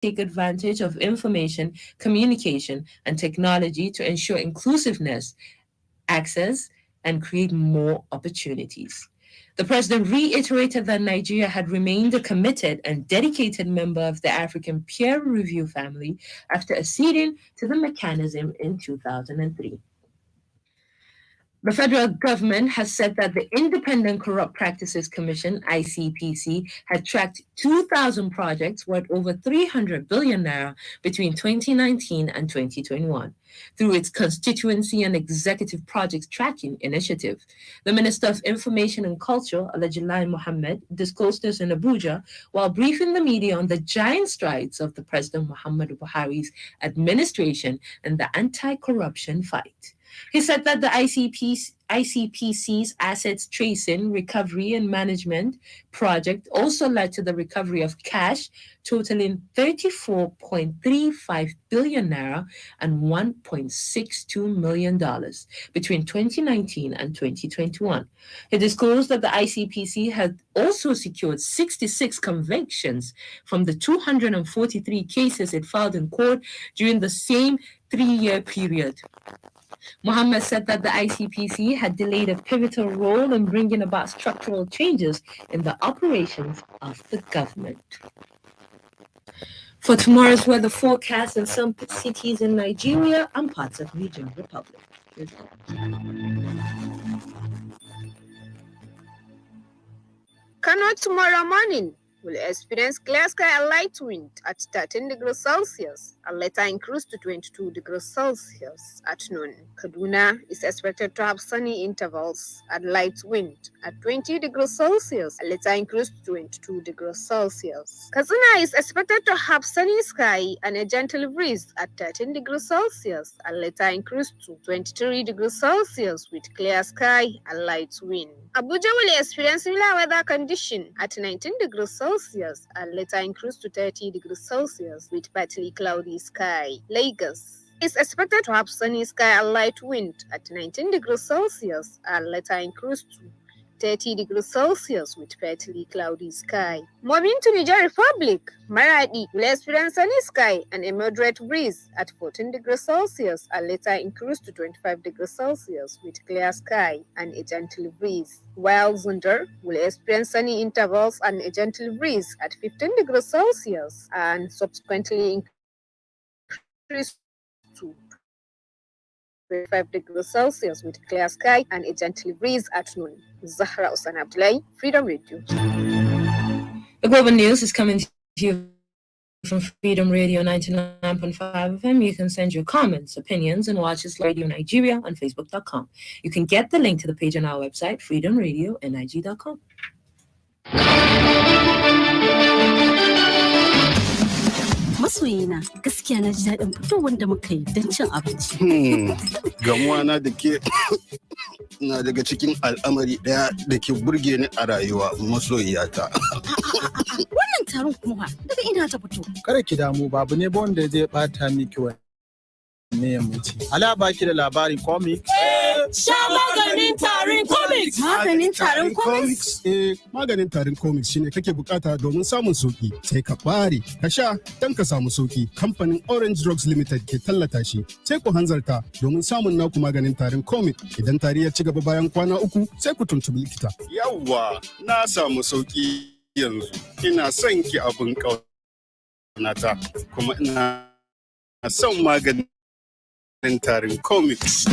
take advantage of information, communication, and technology to ensure inclusiveness, access, and create more opportunities. The president reiterated that Nigeria had remained a committed and dedicated member of the African peer review family after acceding to the mechanism in 2003. The federal government has said that the Independent Corrupt Practices Commission, ICPC, had tracked 2,000 projects worth over 300 billion naira between 2019 and 2021 through its constituency and executive projects tracking initiative. The Minister of Information and Culture, Alhaji Mohammed, disclosed this in Abuja while briefing the media on the giant strides of the President Muhammadu Buhari's administration in the anti-corruption fight. He said that the ICPC's assets tracing, recovery, and management project also led to the recovery of cash totaling 34.35 billion naira and $1.62 million between 2019 and 2021. He disclosed that the ICPC had also secured 66 convictions from the 243 cases it filed in court during the same 3-year period. Mohammed said that the ICPC had delayed a pivotal role in bringing about structural changes in the operations of the government. For tomorrow's weather forecast in some cities in Nigeria and parts of Niger Republic. Kano tomorrow morning will experience clear sky and light wind at 13 degrees Celsius and later increase to 22 degrees Celsius at noon. Kaduna is expected to have sunny intervals and light wind at 20 degrees Celsius and later increase to 22 degrees Celsius. Katsina is expected to have sunny sky and a gentle breeze at 13 degrees Celsius and later increase to 23 degrees Celsius with clear sky and light wind. Abuja will experience similar weather condition at 19 degrees Celsius and later increase to 30 degrees Celsius with partly cloudy sky. Lagos is expected to have sunny sky and light wind at 19 degrees Celsius and later increase to 30 degrees Celsius with partly cloudy sky. Moving to Niger Republic, Maradi will experience sunny sky and a moderate breeze at 14 degrees Celsius and later increase to 25 degrees Celsius with clear sky and a gentle breeze. While Zundar will experience sunny intervals and a gentle breeze at 15 degrees Celsius and subsequently increase to 25 degrees Celsius with clear sky and a gentle breeze at noon. Zahra Hussain Abdullahi, Freedom Radio. The global news is coming to you from Freedom Radio 99.5 FM. You can send your comments, opinions, and watch us Radio Nigeria on Facebook.com. You can get the link to the page on our website, freedomradionig.com. Masoyina, gaskiya na ji daɗin fitowar da muka yi don cin abinci. Gamuwa na da ke na daga cikin al'amari ɗaya da ke burge ni a rayuwa masoyiyata. Wannan taron kuma daga ina ta fito. Kada ki damu, babu ne ba wanda zai bata miki wani yammaci. Ala baki da labarin comics. Sha maganin tarin comics. Maganin tarin comics? Maganin tarin comics shine kake bukata domin samun sauki. Sai ka bare, ka sha dan ka samu sauki. Kamfanin Orange Drugs Limited ke tallata shi. Sai ku hanzarta domin samun naku maganin tarin comics. Idan tari ya ci gaba bayan kwana 3, sai ku tuntubi likita. Yawwa, na samu sauki yanzu. Ina son ki abin kaunata kuma ina son maganin tarin comics.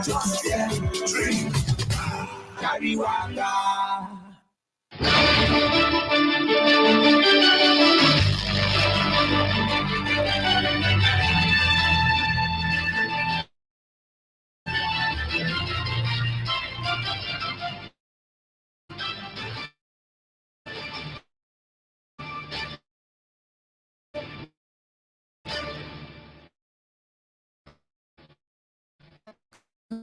Just get drink, carry water.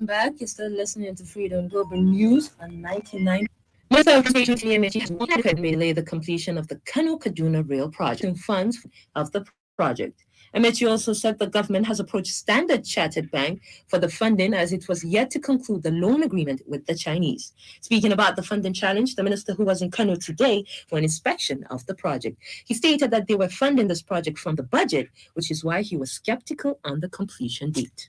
Back, you're still listening to Freedom Global News on 99. Minister of Station TMH has adequately delayed the completion of the Kano Kaduna Rail project and funds of the project. MHE also said the government has approached Standard Chartered Bank for the funding as it was yet to conclude the loan agreement with the Chinese. Speaking about the funding challenge, the minister who was in Kano today for an inspection of the project, he stated that they were funding this project from the budget, which is why he was skeptical on the completion date.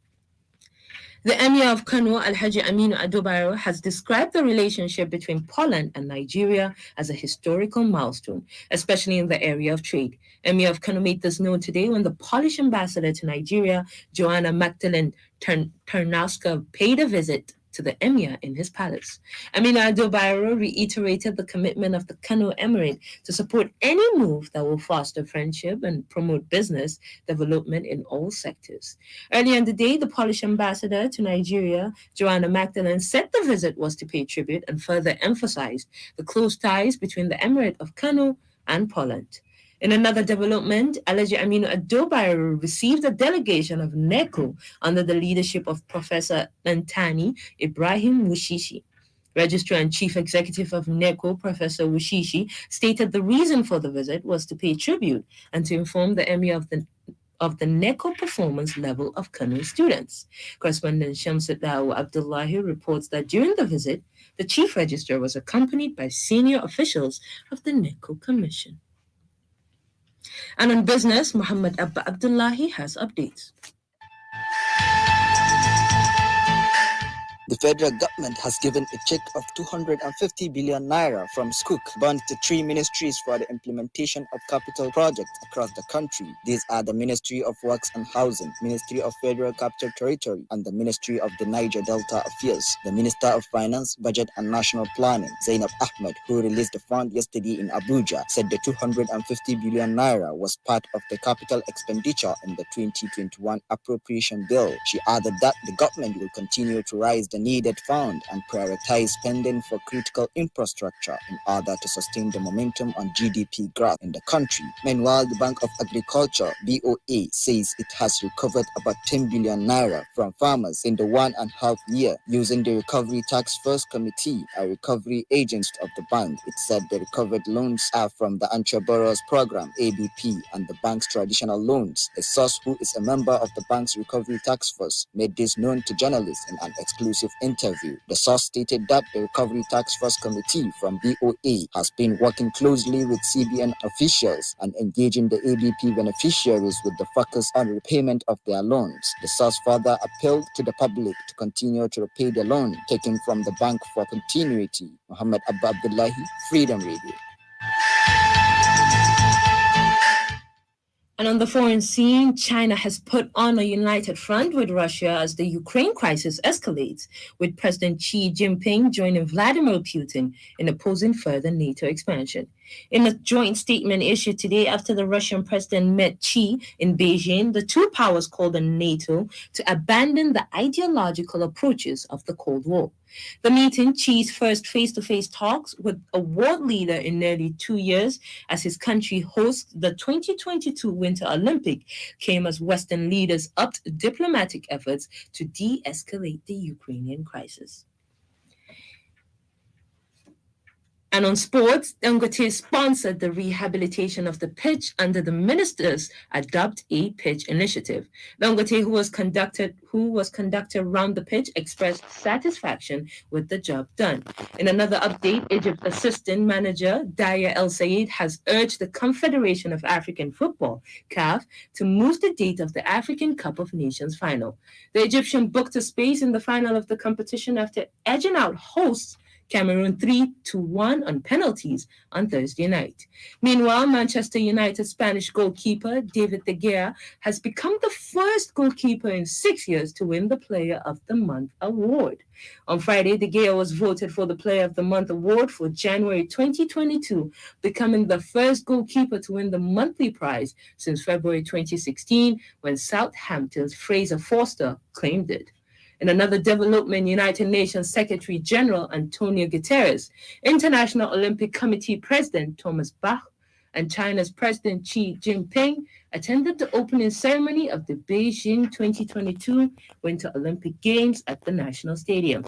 The Emir of Kano, Alhaji Aminu Adobayero, has described the relationship between Poland and Nigeria as a historical milestone, especially in the area of trade. Emir of Kano made this known today when the Polish ambassador to Nigeria, Joanna Magdalene Tarnowska, paid a visit to the Emir in his palace. Aminu Adobayero reiterated the commitment of the Kano Emirate to support any move that will foster friendship and promote business development in all sectors. Earlier in the day, the Polish ambassador to Nigeria, Joanna Magdalene, said the visit was to pay tribute and further emphasized the close ties between the Emirate of Kano and Poland. In another development, Alhaji Aminu Adobayero received a delegation of NECO under the leadership of Professor Lantani Ibrahim Wushishi. Registrar and Chief Executive of NECO, Professor Wushishi, stated the reason for the visit was to pay tribute and to inform the Emir of the NECO performance level of Kano students. Correspondent Shamsuddin Abdullahi reports that during the visit, the Chief Registrar was accompanied by senior officials of the NECO Commission. And on business, Muhammad Abba Abdullahi has updates. The federal government has given a check of 250 billion naira from Sukuk bond to 3 ministries for the implementation of capital projects across the country. These are the Ministry of Works and Housing, Ministry of Federal Capital Territory, and the Ministry of the Niger Delta Affairs. The Minister of Finance, Budget and National Planning, Zainab Ahmed, who released the fund yesterday in Abuja, said the 250 billion naira was part of the capital expenditure in the 2021 appropriation bill. She added that the government will continue to raise the needed fund and prioritize spending for critical infrastructure in order to sustain the momentum on GDP growth in the country. Meanwhile, the Bank of Agriculture, BOA, says it has recovered about 10 billion naira from farmers in the 1.5 year using the Recovery Tax Force Committee, a recovery agent of the bank. It said the recovered loans are from the Anchor Borrowers Program, ABP, and the bank's traditional loans. A source who is a member of the bank's Recovery Tax Force made this known to journalists in an exclusive interview. The source stated that the Recovery Tax Force Committee from BOA has been working closely with CBN officials and engaging the ABP beneficiaries with the focus on repayment of their loans. The source further appealed to the public to continue to repay the loan taken from the bank for continuity. Muhammad Abba Abdullahi, Freedom Radio. And on the foreign scene, China has put on a united front with Russia as the Ukraine crisis escalates, with President Xi Jinping joining Vladimir Putin in opposing further NATO expansion. In a joint statement issued today after the Russian president met Xi in Beijing, the two powers called on NATO to abandon the ideological approaches of the Cold War. The meeting, Xi's first face-to-face talks with a world leader in nearly 2 years as his country hosts the 2022 Winter Olympic, came as Western leaders upped diplomatic efforts to de-escalate the Ukrainian crisis. And on sports, Dangote sponsored the rehabilitation of the pitch under the minister's Adopt a Pitch initiative. Dangote, who was conductor around the pitch, expressed satisfaction with the job done. In another update, Egypt assistant manager Daya El Sayed has urged the Confederation of African Football, CAF, to move the date of the African Cup of Nations final. The Egyptian booked a space in the final of the competition after edging out hosts Cameroon 3-1 on penalties on Thursday night. Meanwhile, Manchester United Spanish goalkeeper David De Gea has become the first goalkeeper in 6 years to win the Player of the Month award. On Friday, De Gea was voted for the Player of the Month award for January 2022, becoming the first goalkeeper to win the monthly prize since February 2016, when Southampton's Fraser Forster claimed it. In another development, United Nations Secretary General Antonio Guterres, International Olympic Committee President Thomas Bach, and China's President Xi Jinping attended the opening ceremony of the Beijing 2022 Winter Olympic Games at the National Stadium.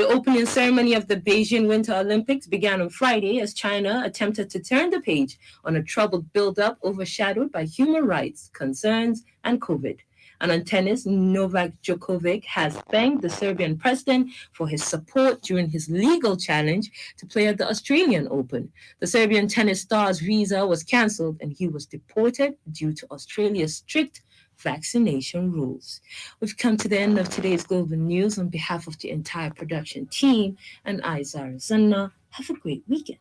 The opening ceremony of the Beijing Winter Olympics began on Friday as China attempted to turn the page on a troubled build-up overshadowed by human rights concerns and COVID. And on tennis, Novak Djokovic has thanked the Serbian president for his support during his legal challenge to play at the Australian Open. The Serbian tennis star's visa was cancelled and he was deported due to Australia's strict vaccination rules. We've come to the end of today's Global News. On behalf of the entire production team and I, Zara Zanna, have a great weekend.